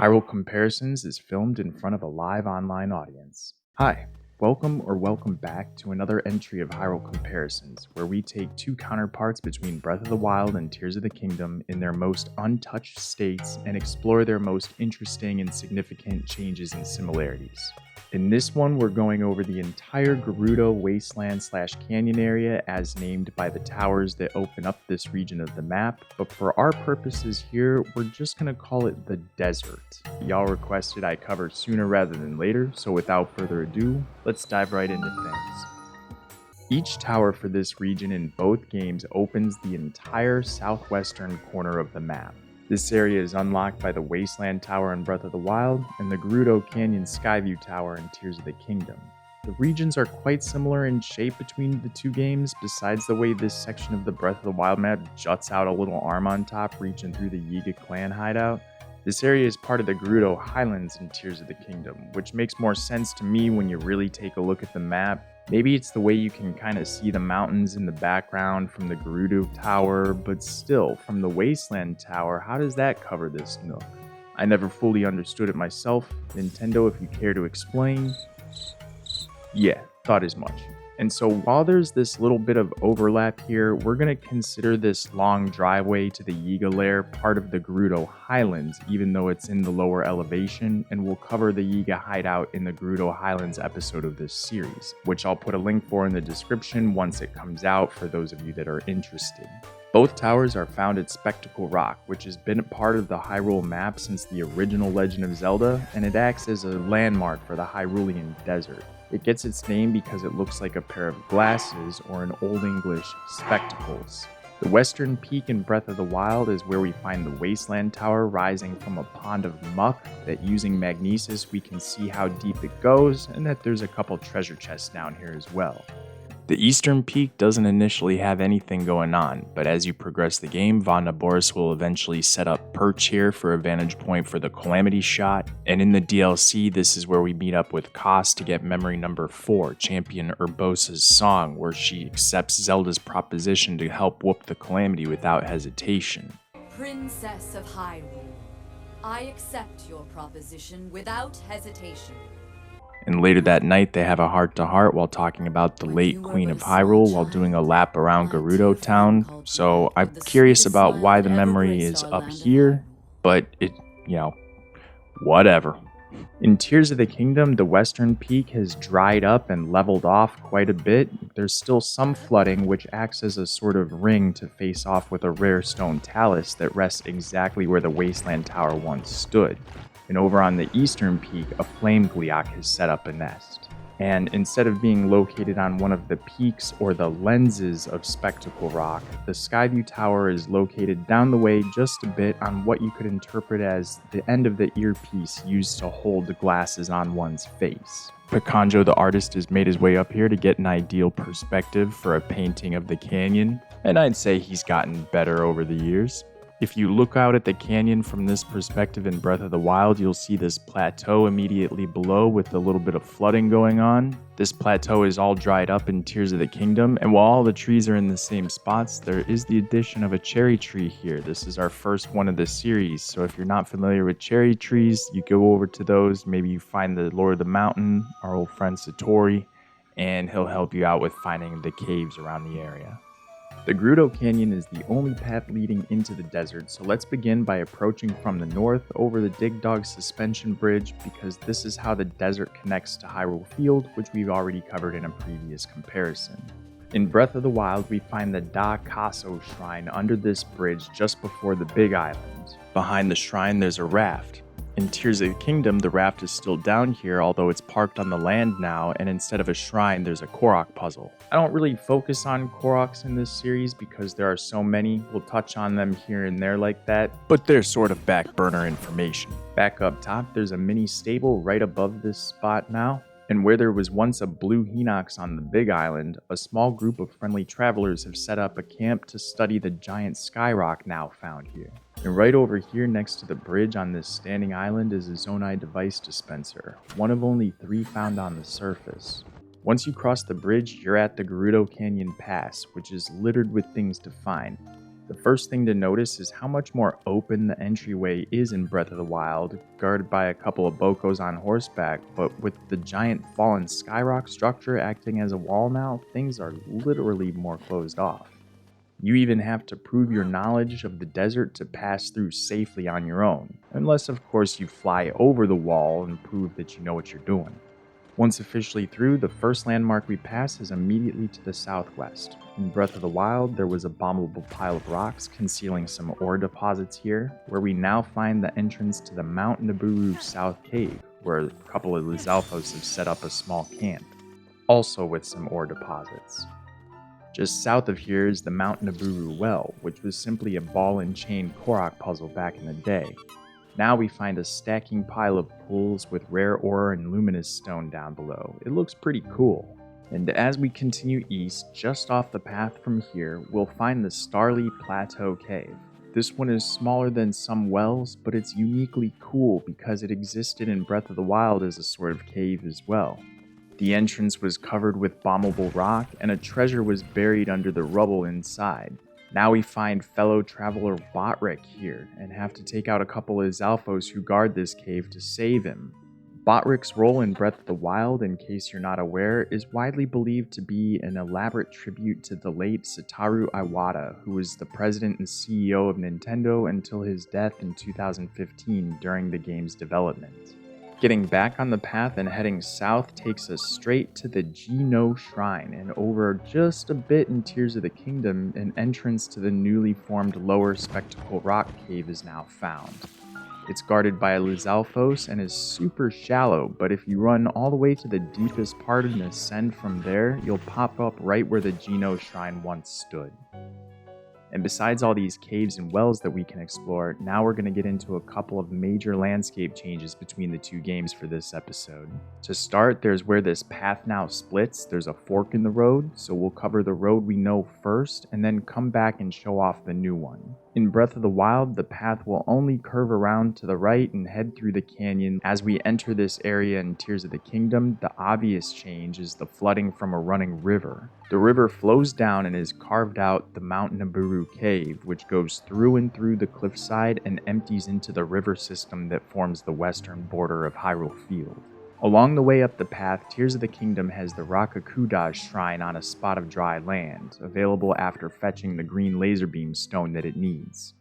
Hyrule Comparisons is filmed in front of a live online audience. Hi, welcome back to another entry of Hyrule Comparisons, where we take two counterparts between Breath of the Wild and Tears of the Kingdom in their most untouched states and explore their most interesting and significant changes and similarities. In this one, we're going over the entire Gerudo Wasteland / Canyon area as named by the towers that open up this region of the map, but for our purposes here, we're just going to call it the desert. Y'all requested I cover sooner rather than later, so without further ado, let's dive right into things. Each tower for this region in both games opens the entire southwestern corner of the map. This area is unlocked by the Wasteland Tower in Breath of the Wild and the Gerudo Canyon Skyview Tower in Tears of the Kingdom. The regions are quite similar in shape between the two games, besides the way this section of the Breath of the Wild map juts out a little arm on top reaching through the Yiga clan hideout. This area is part of the Gerudo Highlands in Tears of the Kingdom, which makes more sense to me when you really take a look at the map. Maybe it's the way you can kind of see the mountains in the background from the Gerudo Tower, but still, from the Wasteland Tower, how does that cover this nook? I never fully understood it myself. Nintendo, if you care to explain. Yeah, thought as much. And so while there's this little bit of overlap here, we're going to consider this long driveway to the Yiga lair part of the Gerudo Highlands, even though it's in the lower elevation, and we'll cover the Yiga hideout in the Gerudo Highlands episode of this series, which I'll put a link for in the description once it comes out for those of you that are interested. Both towers are found at Spectacle Rock, which has been a part of the Hyrule map since the original Legend of Zelda, and it acts as a landmark for the Hyrulean Desert. It gets its name because it looks like a pair of glasses, or in Old English, spectacles. The western peak in Breath of the Wild is where we find the Wasteland Tower rising from a pond of muck that using magnesis we can see how deep it goes, and that there's a couple treasure chests down here as well. The eastern peak doesn't initially have anything going on, but as you progress the game, Vanda Boris will eventually set up perch here for a vantage point for the Calamity shot, and in the DLC, this is where we meet up with Koss to get memory number 4, Champion Urbosa's song, where she accepts Zelda's proposition to help whoop the Calamity without hesitation. Princess of Hyrule, I accept your proposition without hesitation. And later that night, they have a heart-to-heart while talking about the late Queen of Hyrule while doing a lap around Gerudo Town. So I'm curious about why the memory is up here, but whatever. In Tears of the Kingdom, the western peak has dried up and leveled off quite a bit. There's still some flooding, which acts as a sort of ring to face off with a rare stone talus that rests exactly where the Wasteland Tower once stood. And over on the eastern peak, a flame gliok has set up a nest. And instead of being located on one of the peaks or the lenses of Spectacle Rock, the Skyview Tower is located down the way just a bit on what you could interpret as the end of the earpiece used to hold the glasses on one's face. Picanjo the artist has made his way up here to get an ideal perspective for a painting of the canyon, and I'd say he's gotten better over the years. If you look out at the canyon from this perspective in Breath of the Wild, you'll see this plateau immediately below with a little bit of flooding going on. This plateau is all dried up in Tears of the Kingdom, and while all the trees are in the same spots, there is the addition of a cherry tree here. This is our first one of the series, so if you're not familiar with cherry trees, you go over to those, maybe you find the Lord of the Mountain, our old friend Satori, and he'll help you out with finding the caves around the area. The Gerudo Canyon is the only path leading into the desert, so let's begin by approaching from the north over the Dig Dog Suspension Bridge, because this is how the desert connects to Hyrule Field, which we've already covered in a previous comparison. In Breath of the Wild, we find the Da Kaso Shrine under this bridge just before the Big Island. Behind the shrine, there's a raft. In Tears of the Kingdom, the raft is still down here, although it's parked on the land now, and instead of a shrine, there's a Korok puzzle. I don't really focus on Koroks in this series because there are so many. We'll touch on them here and there like that, but they're sort of back burner information. Back up top, there's a mini stable right above this spot now. And where there was once a blue Hinox on the Big Island, a small group of friendly travelers have set up a camp to study the giant Skyrock now found here. And right over here next to the bridge on this standing island is a Zonai device dispenser, one of only 3 found on the surface. Once you cross the bridge, you're at the Gerudo Canyon Pass, which is littered with things to find. The first thing to notice is how much more open the entryway is in Breath of the Wild, guarded by a couple of Bokos on horseback, but with the giant fallen skyrock structure acting as a wall now, things are literally more closed off. You even have to prove your knowledge of the desert to pass through safely on your own, unless of course you fly over the wall and prove that you know what you're doing. Once officially through, the first landmark we pass is immediately to the southwest. In Breath of the Wild, there was a abominable pile of rocks concealing some ore deposits here, where we now find the entrance to the Mount Naburu South Cave, where a couple of Lizalfos have set up a small camp, also with some ore deposits. Just south of here is the Mount Naburu Well, which was simply a ball and chain Korok puzzle back in the day. Now we find a stacking pile of pools with rare ore and luminous stone down below. It looks pretty cool. And as we continue east, just off the path from here, we'll find the Starly Plateau Cave. This one is smaller than some wells, but it's uniquely cool because it existed in Breath of the Wild as a sort of cave as well. The entrance was covered with bombable rock, and a treasure was buried under the rubble inside. Now we find fellow traveler Botrick here, and have to take out a couple of Zalfos who guard this cave to save him. Botrick's role in Breath of the Wild, in case you're not aware, is widely believed to be an elaborate tribute to the late Satoru Iwata, who was the president and CEO of Nintendo until his death in 2015 during the game's development. Getting back on the path and heading south takes us straight to the Geno Shrine, and over just a bit in Tears of the Kingdom, an entrance to the newly formed Lower Spectacle Rock Cave is now found. It's guarded by a Lizalfos and is super shallow, but if you run all the way to the deepest part and ascend from there, you'll pop up right where the Geno Shrine once stood. And besides all these caves and wells that we can explore, now we're going to get into a couple of major landscape changes between the two games for this episode. To start, there's where this path now splits. There's a fork in the road, so we'll cover the road we know first, and then come back and show off the new one. In Breath of the Wild, the path will only curve around to the right and head through the canyon. As we enter this area in Tears of the Kingdom, the obvious change is the flooding from a running river. The river flows down and has carved out the Mount Naburu Cave, which goes through and through the cliffside and empties into the river system that forms the western border of Hyrule Field. Along the way up the path, Tears of the Kingdom has the Rakakudage Shrine on a spot of dry land, available after fetching the green laser beam stone that it needs.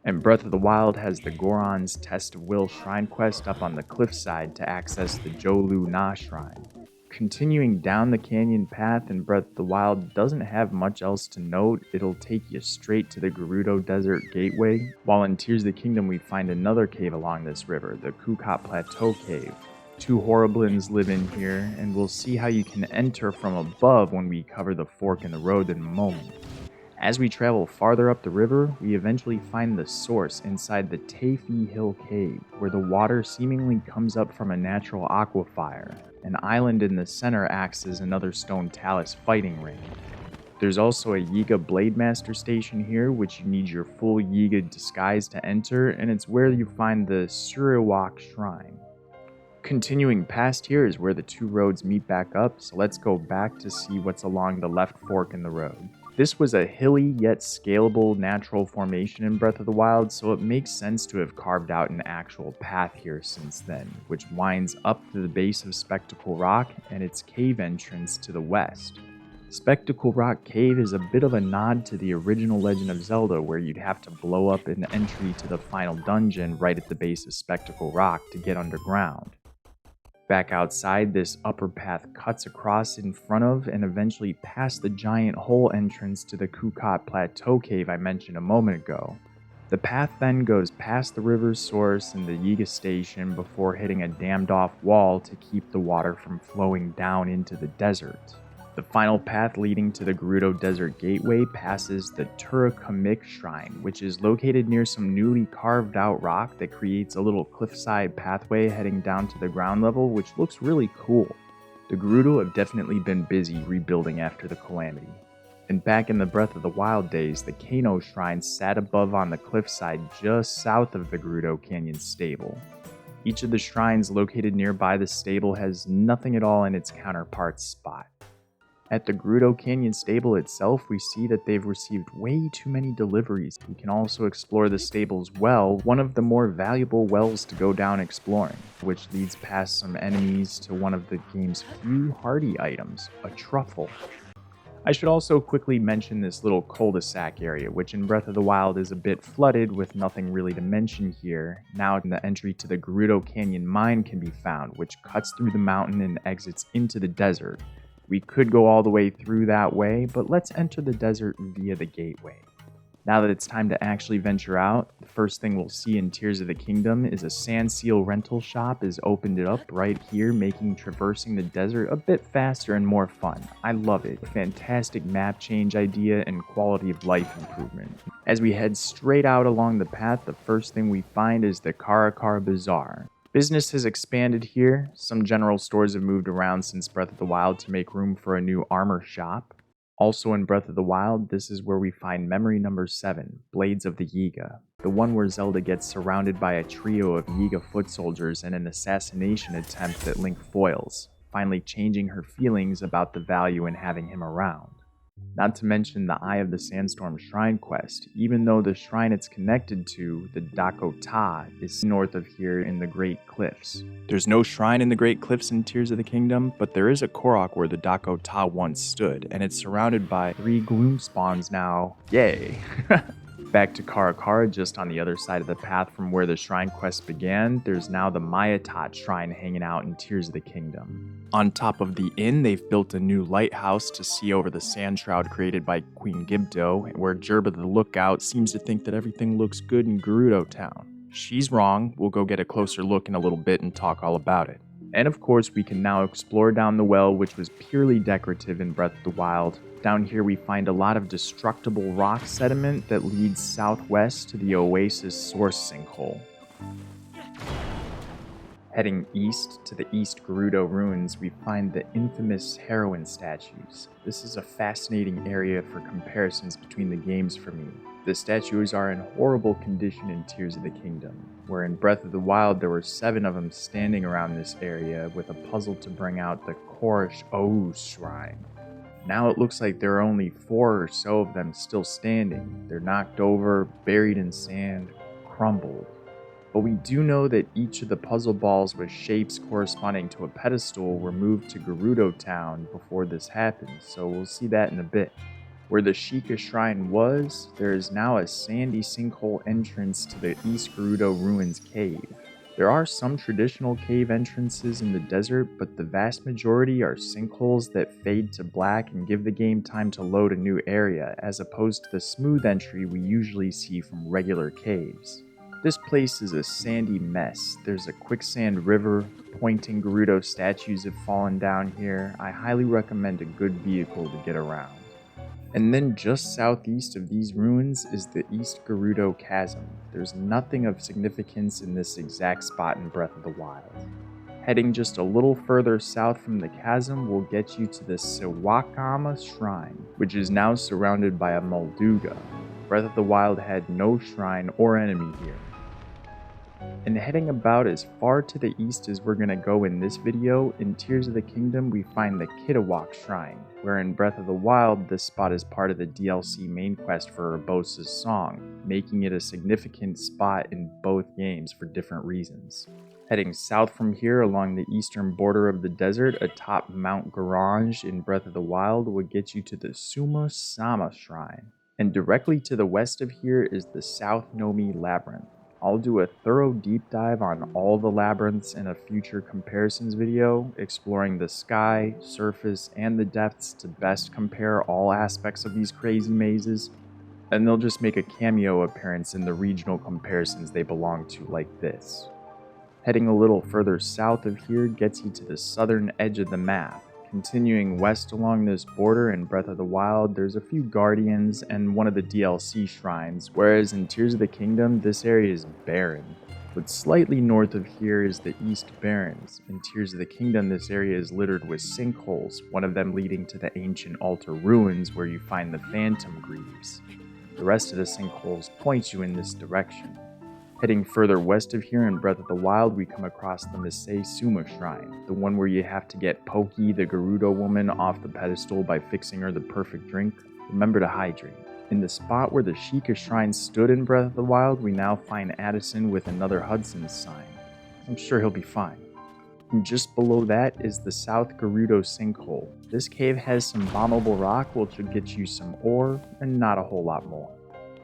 And Breath of the Wild has the Goron's Test of Will Shrine quest up on the cliffside to access the Jolu Na Shrine. Continuing down the canyon path in Breath of the Wild doesn't have much else to note. It'll take you straight to the Gerudo Desert Gateway, while in Tears of the Kingdom we find another cave along this river, the Kukat Plateau Cave. Two Horriblins live in here, and we'll see how you can enter from above when we cover the fork in the road in a moment. As we travel farther up the river, we eventually find the source inside the Teifi Hill Cave, where the water seemingly comes up from a natural aquifer. An island in the center acts as another stone talus fighting ring. There's also a Yiga Blademaster station here, which you need your full Yiga disguise to enter, and it's where you find the Suriwak Shrine. Continuing past here is where the two roads meet back up, so let's go back to see what's along the left fork in the road. This was a hilly yet scalable natural formation in Breath of the Wild, so it makes sense to have carved out an actual path here since then, which winds up to the base of Spectacle Rock and its cave entrance to the west. Spectacle Rock Cave is a bit of a nod to the original Legend of Zelda, where you'd have to blow up an entry to the final dungeon right at the base of Spectacle Rock to get underground. Back outside, this upper path cuts across in front of and eventually past the giant hole entrance to the Kukat Plateau Cave I mentioned a moment ago. The path then goes past the river's source and the Yiga Station before hitting a dammed off wall to keep the water from flowing down into the desert. The final path leading to the Gerudo Desert Gateway passes the Turakamik Shrine, which is located near some newly carved out rock that creates a little cliffside pathway heading down to the ground level, which looks really cool. The Gerudo have definitely been busy rebuilding after the Calamity. And back in the Breath of the Wild days, the Kano Shrine sat above on the cliffside just south of the Gerudo Canyon stable. Each of the shrines located nearby the stable has nothing at all in its counterpart's spot. At the Gerudo Canyon stable itself, we see that they've received way too many deliveries. We can also explore the stable's well, one of the more valuable wells to go down exploring, which leads past some enemies to one of the game's few hardy items, a truffle. I should also quickly mention this little cul-de-sac area, which in Breath of the Wild is a bit flooded with nothing really to mention here. Now the entry to the Gerudo Canyon mine can be found, which cuts through the mountain and exits into the desert. We could go all the way through that way, but let's enter the desert via the gateway. Now that it's time to actually venture out, the first thing we'll see in Tears of the Kingdom is a sand seal rental shop is opened it up right here, making traversing the desert a bit faster and more fun. I love it. A fantastic map change idea and quality of life improvement. As we head straight out along the path, the first thing we find is the Bazaar. Business has expanded here. Some general stores have moved around since Breath of the Wild to make room for a new armor shop. Also in Breath of the Wild, this is where we find memory number 7, Blades of the Yiga, the one where Zelda gets surrounded by a trio of Yiga foot soldiers in an assassination attempt that Link foils, finally changing her feelings about the value in having him around. Not to mention the Eye of the Sandstorm Shrine quest, even though the shrine it's connected to, the Ta, is north of here in the Great Cliffs. There's no shrine in the Great Cliffs in Tears of the Kingdom, but there is a Korok where the Ta once stood, and it's surrounded by 3 gloom spawns now. Yay! Back to Karakara, just on the other side of the path from where the shrine quest began, there's now the Tot shrine hanging out in Tears of the Kingdom. On top of the inn, they've built a new lighthouse to see over the sand shroud created by Queen Gibdo, where Gerba the Lookout seems to think that everything looks good in Gerudo Town. She's wrong. We'll go get a closer look in a little bit and talk all about it. And of course, we can now explore down the well, which was purely decorative in Breath of the Wild. Down here we find a lot of destructible rock sediment that leads southwest to the Oasis source sinkhole. Heading east to the East Gerudo ruins, we find the infamous Heroine statues. This is a fascinating area for comparisons between the games for me. The statues are in horrible condition in Tears of the Kingdom, where in Breath of the Wild there were 7 of them standing around this area with a puzzle to bring out the Korish Ou shrine. Now it looks like there are only 4 or so of them still standing. They're knocked over, buried in sand, crumbled. But we do know that each of the puzzle balls with shapes corresponding to a pedestal were moved to Gerudo Town before this happened, so we'll see that in a bit. Where the Sheikah Shrine was, there is now a sandy sinkhole entrance to the East Gerudo Ruins cave. There are some traditional cave entrances in the desert, but the vast majority are sinkholes that fade to black and give the game time to load a new area, as opposed to the smooth entry we usually see from regular caves. This place is a sandy mess. There's a quicksand river, pointing Gerudo statues have fallen down here. I highly recommend a good vehicle to get around. And then just southeast of these ruins is the East Gerudo Chasm. There's nothing of significance in this exact spot in Breath of the Wild. Heading just a little further south from the chasm will get you to the Sewakama Shrine, which is now surrounded by a Molduga. Breath of the Wild had no shrine or enemy here. And heading about as far to the east as we're going to go in this video, in Tears of the Kingdom we find the Kitawak Shrine, where in Breath of the Wild this spot is part of the DLC main quest for Urbosa's song, making it a significant spot in both games for different reasons. Heading south from here along the eastern border of the desert, atop Mount Garange in Breath of the Wild would get you to the Suma Shrine. And directly to the west of here is the South Nomi Labyrinth. I'll do a thorough deep dive on all the labyrinths in a future comparisons video, exploring the sky, surface, and the depths to best compare all aspects of these crazy mazes, and they'll just make a cameo appearance in the regional comparisons they belong to like this. Heading a little further south of here gets you to the southern edge of the map. Continuing west along this border in Breath of the Wild, there's a few guardians and one of the DLC shrines, whereas in Tears of the Kingdom, this area is barren. But slightly north of here is the East Barrens. In Tears of the Kingdom, this area is littered with sinkholes, one of them leading to the ancient altar ruins where you find the Phantom Greaves. The rest of the sinkholes point you in this direction. Heading further west of here in Breath of the Wild, we come across the Misae Suma Shrine, the one where you have to get Poki, the Gerudo woman, off the pedestal by fixing her the perfect drink. Remember to hydrate. In the spot where the Sheikah Shrine stood in Breath of the Wild, we now find Addison with another Hudson's sign. I'm sure he'll be fine. And just below that is the South Gerudo Sinkhole. This cave has some bombable rock which will get you some ore and not a whole lot more.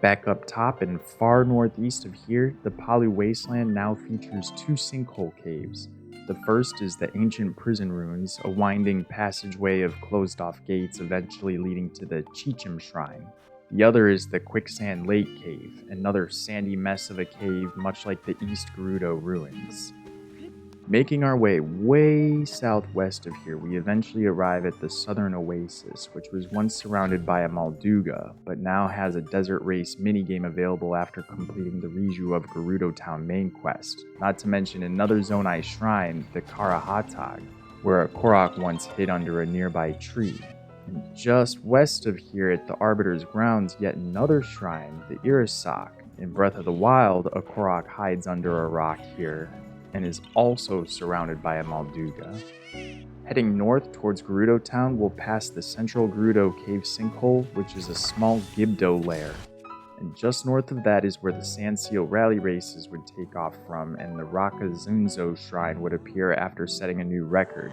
Back up top and far northeast of here, the Palu Wasteland now features two sinkhole caves. The first is the ancient prison ruins, a winding passageway of closed-off gates eventually leading to the Chasm Shrine. The other is the Quicksand Lake Cave, another sandy mess of a cave much like the East Gerudo ruins. Making our way southwest of here, we eventually arrive at the southern Oasis, which was once surrounded by a Molduga, but now has a desert race minigame available after completing the reju of Gerudo Town main quest, not to mention another Zonai shrine, the Karahatag, where a Korok once hid under a nearby tree. And just west of here at the Arbiter's grounds, yet another shrine, the Irasak. In Breath of the Wild, a Korok hides under a rock here, and is also surrounded by a Molduga. Heading north towards Gerudo Town, we'll pass the central Gerudo Cave Sinkhole, which is a small Gibdo lair. And just north of that is where the Sand Seal rally races would take off from, and the Raka Zunzo shrine would appear after setting a new record.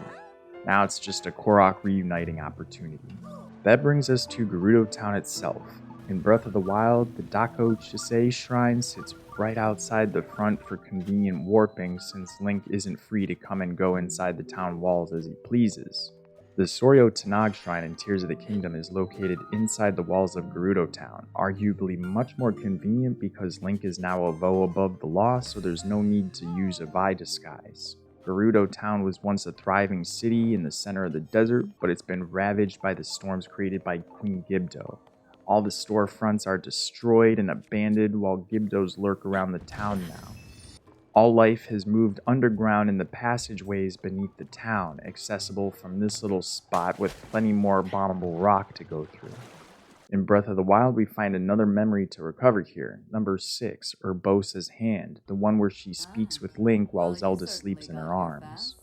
Now it's just a Korok reuniting opportunity. That brings us to Gerudo Town itself. In Breath of the Wild, the Dako Chisei shrine sits right outside the front for convenient warping since Link isn't free to come and go inside the town walls as he pleases. The Soryo Tanag shrine in Tears of the Kingdom is located inside the walls of Gerudo Town, arguably much more convenient because Link is now a Vo above the law, so there's no need to use a Vi disguise. Gerudo Town was once a thriving city in the center of the desert, but it's been ravaged by the storms created by Queen Gibdo. All the storefronts are destroyed and abandoned while Gibdos lurk around the town now. All life has moved underground in the passageways beneath the town, accessible from this little spot with plenty more bombable rock to go through. In Breath of the Wild, we find another memory to recover here, number 6, Urbosa's hand, the one where she speaks with Link while Zelda sleeps in her arms.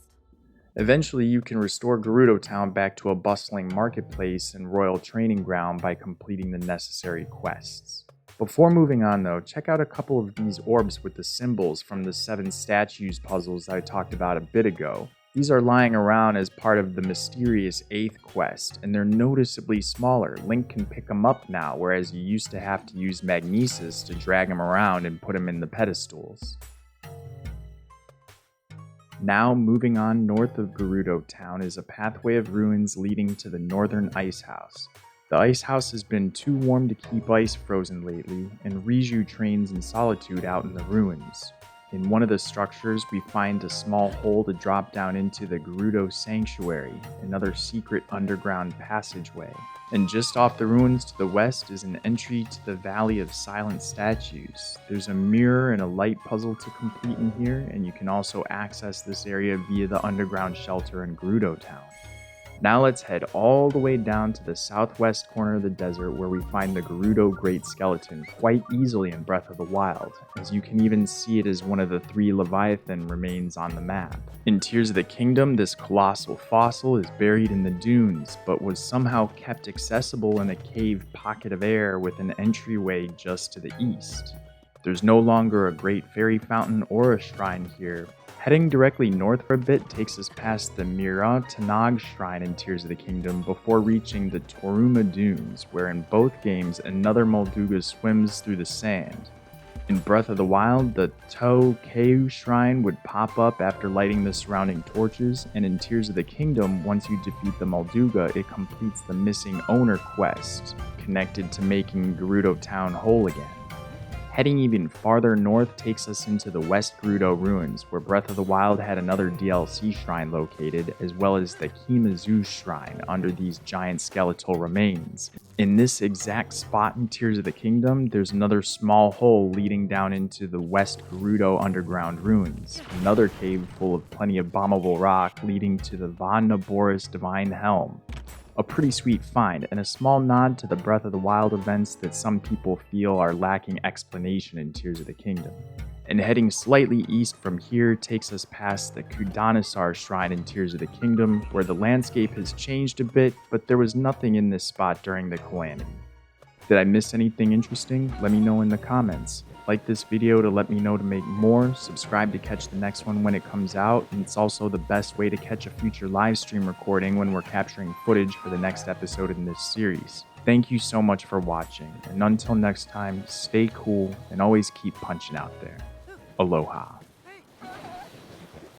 Eventually, you can restore Gerudo Town back to a bustling marketplace and royal training ground by completing the necessary quests. Before moving on though, check out a couple of these orbs with the symbols from the 7 statues puzzles I talked about a bit ago. These are lying around as part of the mysterious 8th quest, and they're noticeably smaller. Link can pick them up now, whereas you used to have to use magnesis to drag them around and put them in the pedestals. Now, moving on north of Gerudo Town is a pathway of ruins leading to the northern Icehouse. The Icehouse has been too warm to keep ice frozen lately, and Riju trains in solitude out in the ruins. In one of the structures, we find a small hole to drop down into the Gerudo Sanctuary, another secret underground passageway. And just off the ruins to the west is an entry to the Valley of Silent Statues. There's a mirror and a light puzzle to complete in here, and you can also access this area via the underground shelter in Gerudo Town. Now let's head all the way down to the southwest corner of the desert where we find the Gerudo Great Skeleton quite easily in Breath of the Wild, as you can even see it as one of the 3 Leviathan remains on the map. In Tears of the Kingdom, this colossal fossil is buried in the dunes, but was somehow kept accessible in a cave pocket of air with an entryway just to the east. There's no longer a great fairy fountain or a shrine here. Heading directly north for a bit takes us past the Mira Tanag shrine in Tears of the Kingdom before reaching the Toruma Dunes, where in both games another Molduga swims through the sand. In Breath of the Wild, the To Keu shrine would pop up after lighting the surrounding torches, and in Tears of the Kingdom, once you defeat the Molduga, it completes the Missing Owner quest, connected to making Gerudo Town whole again. Heading even farther north takes us into the West Gerudo ruins, where Breath of the Wild had another DLC shrine located, as well as the Kimazu shrine under these giant skeletal remains. In this exact spot in Tears of the Kingdom, there's another small hole leading down into the West Gerudo underground ruins, another cave full of plenty of bombable rock leading to the Von Naboris Divine Helm. A pretty sweet find, and a small nod to the Breath of the Wild events that some people feel are lacking explanation in Tears of the Kingdom. And heading slightly east from here takes us past the Kudanasar Shrine in Tears of the Kingdom, where the landscape has changed a bit, but there was nothing in this spot during the Calamity. Did I miss anything interesting? Let me know in the comments. Like this video to let me know to make more, subscribe to catch the next one when it comes out, and it's also the best way to catch a future live stream recording when we're capturing footage for the next episode in this series. Thank you so much for watching, and until next time, stay cool and always keep punching out there. Aloha.